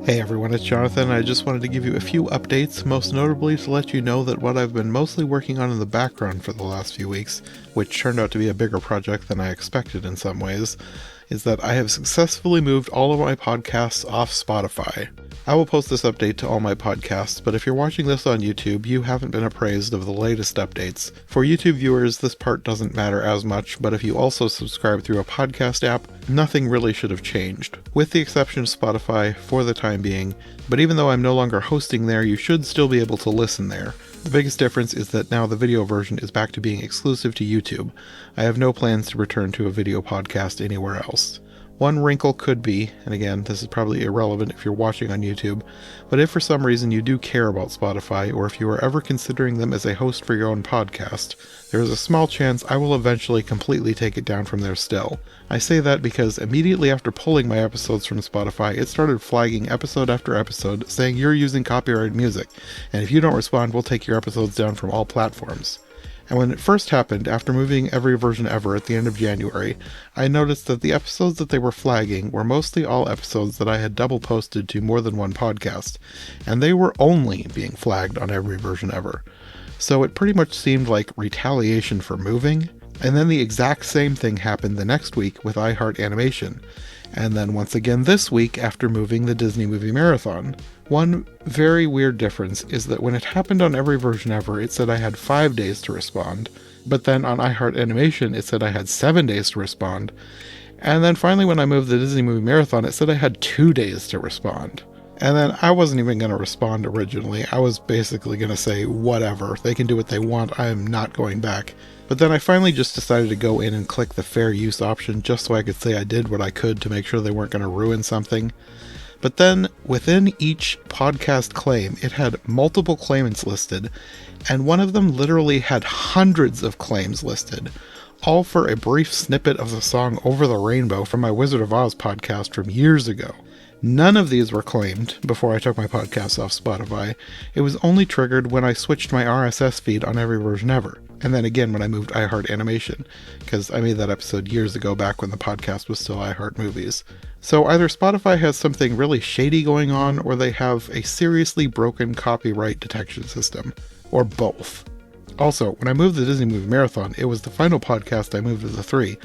Hey everyone, it's Jonathan. I just wanted to give you a few updates, most notably to let you know that what I've been mostly working on in the background for the last few weeks, which turned out to be a bigger project than I expected in some ways, is that I have successfully moved all of my podcasts off Spotify. I will post this update to all my podcasts, but if you're watching this on YouTube, you haven't been appraised of the latest updates. For YouTube viewers, this part doesn't matter as much, but if you also subscribe through a podcast app, nothing really should have changed, with the exception of Spotify for the time being, but even though I'm no longer hosting there, you should still be able to listen there. The biggest difference is that now the video version is back to being exclusive to YouTube. I have no plans to return to a video podcast anywhere else. One wrinkle could be, and again, this is probably irrelevant if you're watching on YouTube, but if for some reason you do care about Spotify, or if you are ever considering them as a host for your own podcast, there is a small chance I will eventually completely take it down from there still. I say that because immediately after pulling my episodes from Spotify, it started flagging episode after episode, saying you're using copyrighted music, and if you don't respond, we'll take your episodes down from all platforms. And when it first happened, after moving every version ever at the end of January, I noticed that the episodes that they were flagging were mostly all episodes that I had double posted to more than one podcast, and they were only being flagged on every version ever. So it pretty much seemed like retaliation for moving, and then the exact same thing happened the next week with iHeart Animation, and then once again this week after moving the Disney Movie Marathon. One very weird difference is that when it happened on every version ever, it said I had 5 days to respond, but then on iHeart Animation, it said I had 7 days to respond, and then finally when I moved the Disney Movie Marathon, it said I had 2 days to respond. And then I wasn't even going to respond originally. I was basically going to say, whatever, they can do what they want, I am not going back. But then I finally just decided to go in and click the fair use option just so I could say I did what I could to make sure they weren't going to ruin something. But then, within each podcast claim, it had multiple claimants listed, and one of them literally had hundreds of claims listed, all for a brief snippet of the song Over the Rainbow from my Wizard of Oz podcast from years ago. None of these were claimed before I took my podcast off Spotify. It was only triggered when I switched my RSS feed on every version ever. And then again when I moved iHeart Animation, because I made that episode years ago back when the podcast was still iHeart Movies. So either Spotify has something really shady going on, or they have a seriously broken copyright detection system. Or both. Also, when I moved the Disney Movie Marathon, it was the final podcast I moved of the 3,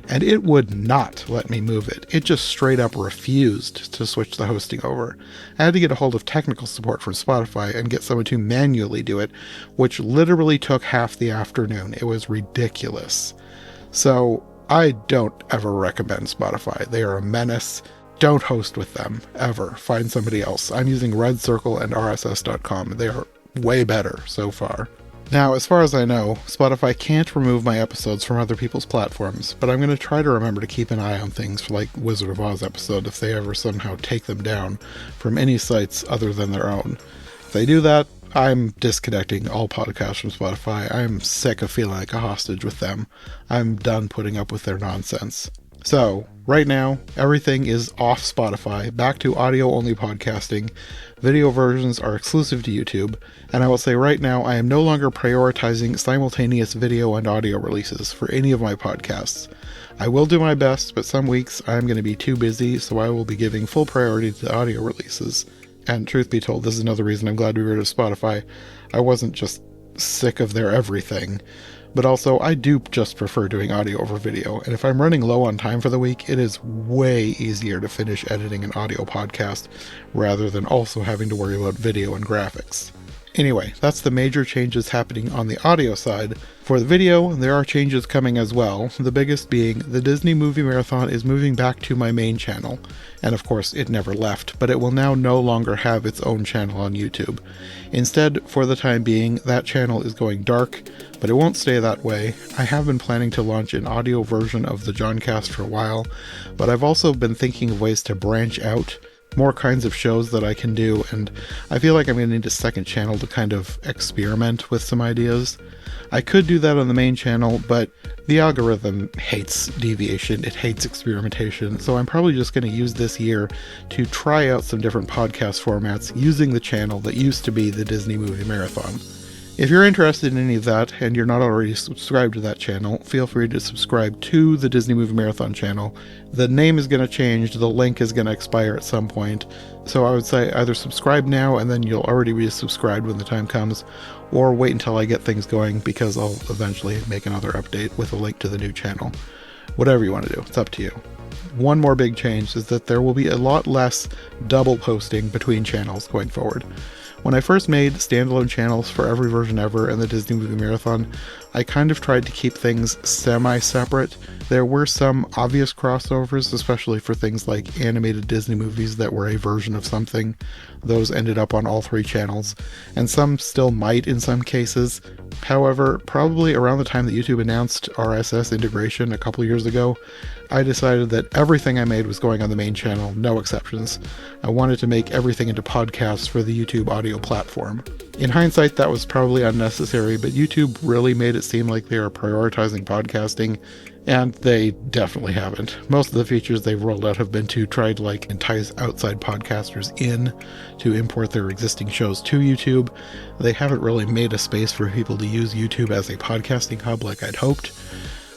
and it would not let me move it. It just straight up refused to switch the hosting over. I had to get a hold of technical support from Spotify and get someone to manually do it, which literally took half the afternoon. It was ridiculous. So, I don't ever recommend Spotify. They are a menace. Don't host with them, ever. Find somebody else. I'm using Red Circle and RSS.com. They are way better so far. Now, as far as I know, Spotify can't remove my episodes from other people's platforms, but I'm going to try to remember to keep an eye on things for like Wizard of Oz episode if they ever somehow take them down from any sites other than their own. If they do that, I'm disconnecting all podcasts from Spotify. I'm sick of feeling like a hostage with them. I'm done putting up with their nonsense. So, right now, everything is off Spotify, back to audio-only podcasting. Video versions are exclusive to YouTube, and I will say right now I am no longer prioritizing simultaneous video and audio releases for any of my podcasts. I will do my best, but some weeks I'm going to be too busy, so I will be giving full priority to the audio releases. And truth be told, this is another reason I'm glad we were rid of Spotify. I wasn't just sick of their everything. But also, I do just prefer doing audio over video, and if I'm running low on time for the week, it is way easier to finish editing an audio podcast rather than also having to worry about video and graphics. Anyway, that's the major changes happening on the audio side. For the video, there are changes coming as well, the biggest being the Disney Movie Marathon is moving back to my main channel. And of course, it never left, but it will now no longer have its own channel on YouTube. Instead, for the time being, that channel is going dark, but it won't stay that way. I have been planning to launch an audio version of the Joncast for a while, but I've also been thinking of ways to branch out, more kinds of shows that I can do, and I feel like I'm going to need a second channel to kind of experiment with some ideas. I could do that on the main channel, but the algorithm hates deviation, it hates experimentation, so I'm probably just going to use this year to try out some different podcast formats using the channel that used to be the Disney Movie Marathon. If you're interested in any of that and you're not already subscribed to that channel, feel free to subscribe to the Disney Movie Marathon channel. The name is going to change, the link is going to expire at some point, so I would say either subscribe now and then you'll already be subscribed when the time comes, or wait until I get things going because I'll eventually make another update with a link to the new channel. Whatever you want to do, it's up to you. One more big change is that there will be a lot less double posting between channels going forward. When I first made standalone channels for Every Version Ever and the Disney Movie Marathon, I kind of tried to keep things semi-separate. There were some obvious crossovers, especially for things like animated Disney movies that were a version of something. Those ended up on all three channels, and some still might in some cases. However, probably around the time that YouTube announced RSS integration a couple years ago, I decided that everything I made was going on the main channel, no exceptions. I wanted to make everything into podcasts for the YouTube audio platform. In hindsight, that was probably unnecessary, but YouTube really made it seem like they are prioritizing podcasting, and they definitely haven't. Most of the features they've rolled out have been to try to entice outside podcasters in to import their existing shows to YouTube. They haven't really made a space for people to use YouTube as a podcasting hub like I'd hoped,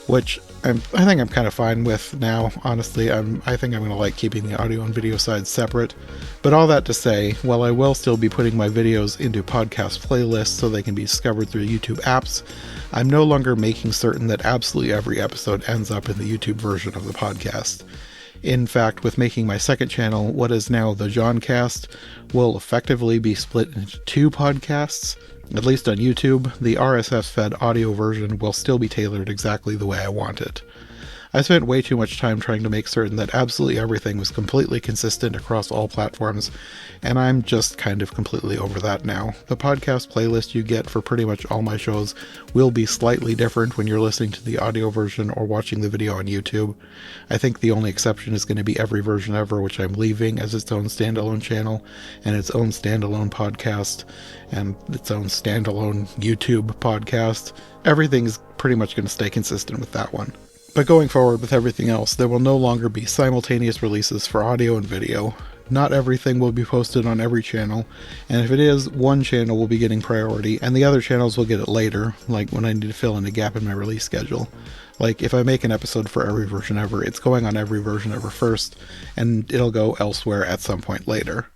which I think I'm kind of fine with now, honestly. I think I'm going to like keeping the audio and video sides separate. But all that to say, while I will still be putting my videos into podcast playlists so they can be discovered through YouTube apps, I'm no longer making certain that absolutely every episode ends up in the YouTube version of the podcast. In fact, with making my second channel, what is now the Johncast will effectively be split into two podcasts. At least on YouTube, the RSS-fed audio version will still be tailored exactly the way I want it. I spent way too much time trying to make certain that absolutely everything was completely consistent across all platforms, and I'm just kind of completely over that now. The podcast playlist you get for pretty much all my shows will be slightly different when you're listening to the audio version or watching the video on YouTube. I think the only exception is going to be Every Version Ever, which I'm leaving as its own standalone channel, and its own standalone podcast, and its own standalone YouTube podcast. Everything's pretty much going to stay consistent with that one. But going forward with everything else, there will no longer be simultaneous releases for audio and video. Not everything will be posted on every channel, and if it is, one channel will be getting priority, and the other channels will get it later, like when I need to fill in a gap in my release schedule. Like, if I make an episode for Every Version Ever, it's going on Every Version Ever first, and it'll go elsewhere at some point later.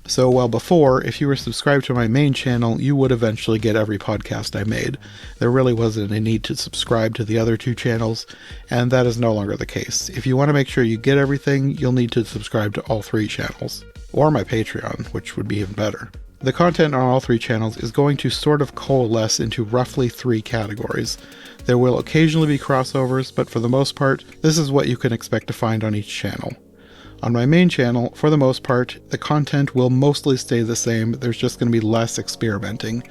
So while before, if you were subscribed to my main channel, you would eventually get every podcast I made. There really wasn't a need to subscribe to the other two channels, and that is no longer the case. If you want to make sure you get everything, you'll need to subscribe to all three channels. Or my Patreon, which would be even better. The content on all three channels is going to sort of coalesce into roughly three categories. There will occasionally be crossovers, but for the most part, this is what you can expect to find on each channel. On my main channel, for the most part, the content will mostly stay the same. There's just going to be less experimenting.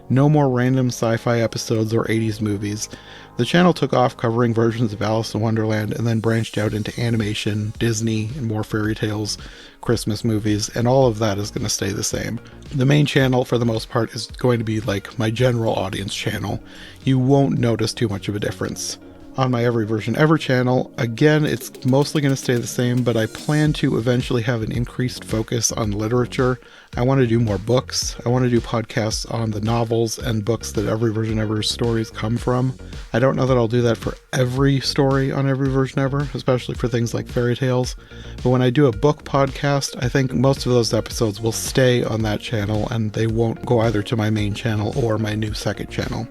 No more random sci-fi episodes or 80s movies. The channel took off covering versions of Alice in Wonderland and then branched out into animation, Disney, and more fairy tales, Christmas movies, and all of that is going to stay the same. The main channel, for the most part, is going to be like my general audience channel. You won't notice too much of a difference. On my Every Version Ever channel, again, it's mostly going to stay the same, but I plan to eventually have an increased focus on literature. I want to do more books. I want to do podcasts on the novels and books that Every Version Ever's stories come from. I don't know that I'll do that for every story on Every Version Ever, especially for things like fairy tales. But when I do a book podcast, I think most of those episodes will stay on that channel, and they won't go either to my main channel or my new second channel.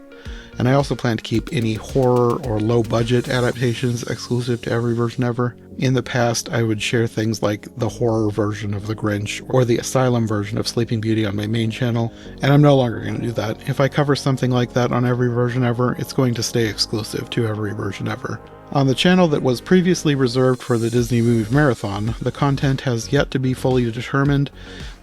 And I also plan to keep any horror or low-budget adaptations exclusive to Every Version Ever. In the past, I would share things like the horror version of The Grinch or the asylum version of Sleeping Beauty on my main channel, and I'm no longer going to do that. If I cover something like that on Every Version Ever, it's going to stay exclusive to Every Version Ever. On the channel that was previously reserved for the Disney Movie Marathon, the content has yet to be fully determined,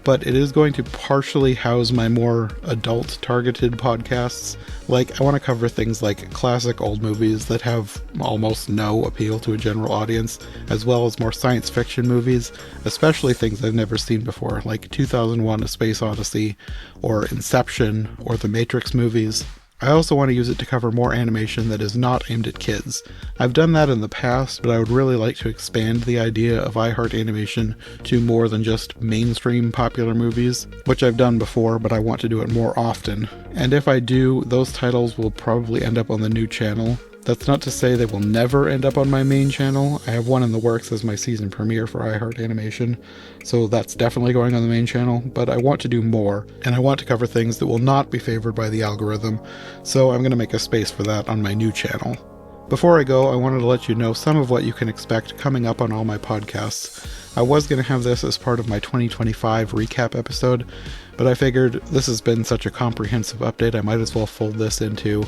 but it is going to partially house my more adult-targeted podcasts. Like, I want to cover things like classic old movies that have almost no appeal to a general audience, as well as more science fiction movies, especially things I've never seen before, like 2001: A Space Odyssey, or Inception, or the Matrix movies. I also want to use it to cover more animation that is not aimed at kids. I've done that in the past, but I would really like to expand the idea of iHeart Animation to more than just mainstream popular movies, which I've done before, but I want to do it more often. And if I do, those titles will probably end up on the new channel. That's not to say they will never end up on my main channel. I have one in the works as my season premiere for iHeart Animation, so that's definitely going on the main channel, but I want to do more, and I want to cover things that will not be favored by the algorithm, so I'm going to make a space for that on my new channel. Before I go, I wanted to let you know some of what you can expect coming up on all my podcasts. I was going to have this as part of my 2025 recap episode, but I figured this has been such a comprehensive update, I might as well fold this into,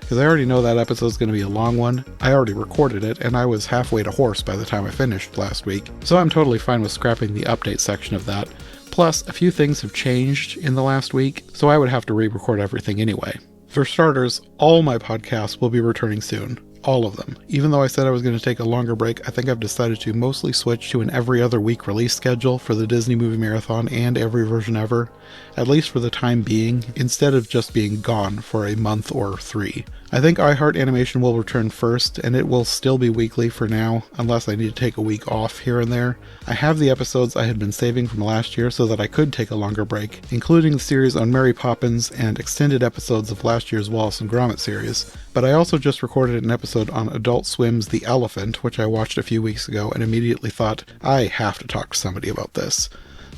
because I already know that episode's going to be a long one. I already recorded it, and I was halfway to horse by the time I finished last week, so I'm totally fine with scrapping the update section of that. Plus, a few things have changed in the last week, so I would have to re-record everything anyway. For starters, all my podcasts will be returning soon. All of them. Even though I said I was going to take a longer break, I think I've decided to mostly switch to an every other week release schedule for the Disney Movie Marathon and Every Version Ever, at least for the time being, instead of just being gone for a month or 3. I think iHeart Animation will return first, and it will still be weekly for now, unless I need to take a week off here and there. I have the episodes I had been saving from last year so that I could take a longer break, including the series on Mary Poppins and extended episodes of last year's Wallace and Gromit series. But I also just recorded an episode on Adult Swim's The Elephant, which I watched a few weeks ago and immediately thought, I have to talk to somebody about this.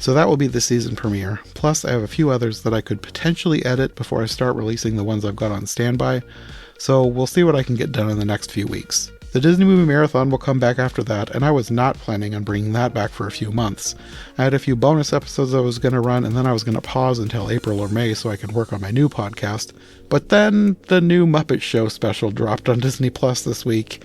So that will be the season premiere, plus I have a few others that I could potentially edit before I start releasing the ones I've got on standby, so we'll see what I can get done in the next few weeks. The Disney Movie Marathon will come back after that, and I was not planning on bringing that back for a few months. I had a few bonus episodes I was going to run, and then I was going to pause until April or May so I could work on my new podcast. But then the new Muppet Show special dropped on Disney Plus this week,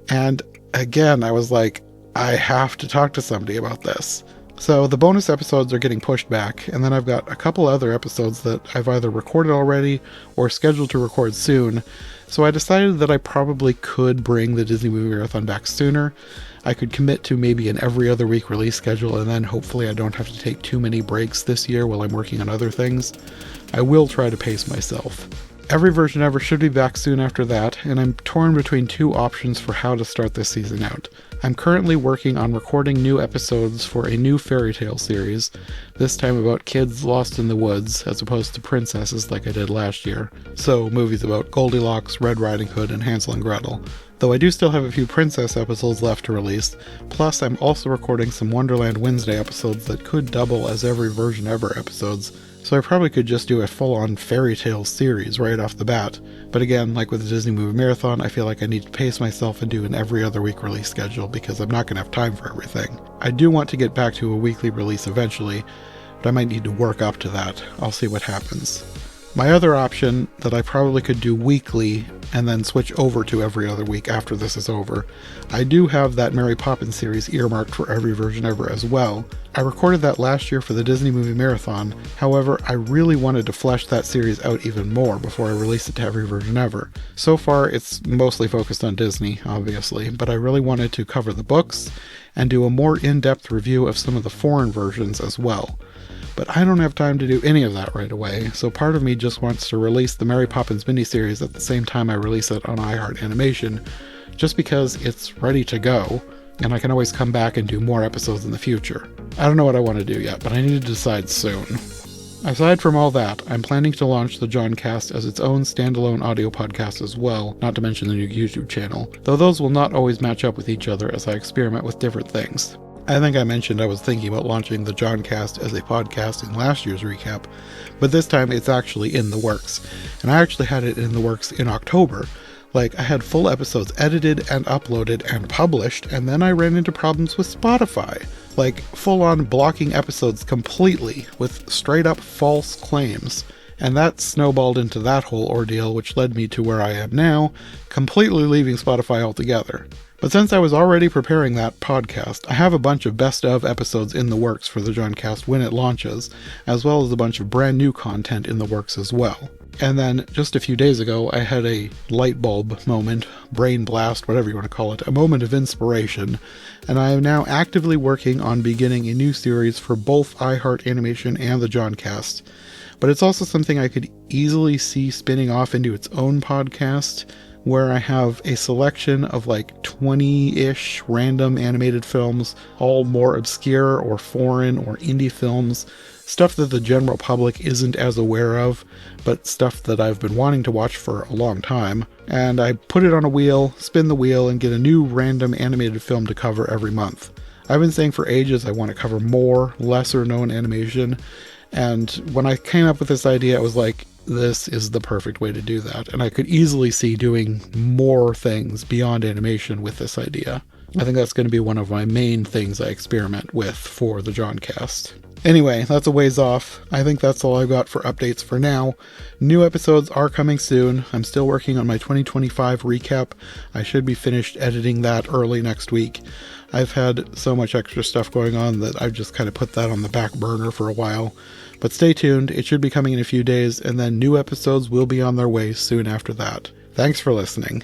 and again I was like, I have to talk to somebody about this. So the bonus episodes are getting pushed back, and then I've got a couple other episodes that I've either recorded already or scheduled to record soon, so I decided that I probably could bring the Disney Movie Marathon back sooner. I could commit to maybe an every other week release schedule, and then hopefully I don't have to take too many breaks this year while I'm working on other things. I will try to pace myself. Every Version Ever should be back soon after that, and I'm torn between two options for how to start this season out. I'm currently working on recording new episodes for a new fairy tale series, this time about kids lost in the woods as opposed to princesses like I did last year. So movies about Goldilocks, Red Riding Hood, and Hansel and Gretel. Though I do still have a few princess episodes left to release, plus I'm also recording some Wonderland Wednesday episodes that could double as Every Version Ever episodes, so I probably could just do a full-on fairy tale series right off the bat. But again, like with the Disney Movie Marathon, I feel like I need to pace myself and do an every other week release schedule because I'm not going to have time for everything. I do want to get back to a weekly release eventually, but I might need to work up to that. I'll see what happens. My other option that I probably could do weekly and then switch over to every other week after this is over. I do have that Mary Poppins series earmarked for Every Version Ever as well. I recorded that last year for the Disney Movie Marathon, however, I really wanted to flesh that series out even more before I released it to Every Version Ever. So far, it's mostly focused on Disney, obviously, but I really wanted to cover the books and do a more in-depth review of some of the foreign versions as well. But I don't have time to do any of that right away, so part of me just wants to release the Mary Poppins miniseries at the same time I release it on iHeart Animation, just because it's ready to go, and I can always come back and do more episodes in the future. I don't know what I want to do yet, but I need to decide soon. Aside from all that, I'm planning to launch the Johncast as its own standalone audio podcast as well, not to mention the new YouTube channel, though those will not always match up with each other as I experiment with different things. I think I mentioned I was thinking about launching the Johncast as a podcast in last year's recap, but this time it's actually in the works, and I actually had it in the works in October. Like, I had full episodes edited and uploaded and published, and then I ran into problems with Spotify. Like, full-on blocking episodes completely with straight-up false claims. And that snowballed into that whole ordeal, which led me to where I am now, completely leaving Spotify altogether. But since I was already preparing that podcast, I have a bunch of best-of episodes in the works for the Johncast when it launches, as well as a bunch of brand new content in the works as well. And then, just a few days ago, I had a light bulb moment, brain blast, whatever you want to call it, a moment of inspiration, and I am now actively working on beginning a new series for both iHeart Animation and the Johncast. but it's also something I could easily see spinning off into its own podcast, where I have a selection of like 20-ish random animated films, all more obscure or foreign or indie films, stuff that the general public isn't as aware of, but stuff that I've been wanting to watch for a long time. And I put it on a wheel, spin the wheel, and get a new random animated film to cover every month. I've been saying for ages I want to cover more lesser known animation, and when I came up with this idea, I was like, this is the perfect way to do that. And I could easily see doing more things beyond animation with this idea. I think that's going to be one of my main things I experiment with for the Johncast. Anyway, that's a ways off. I think that's all I've got for updates for now. New episodes are coming soon. I'm still working on my 2025 recap. I should be finished editing that early next week. I've had so much extra stuff going on that I've just kind of put that on the back burner for a while. But stay tuned, it should be coming in a few days, and then new episodes will be on their way soon after that. Thanks for listening.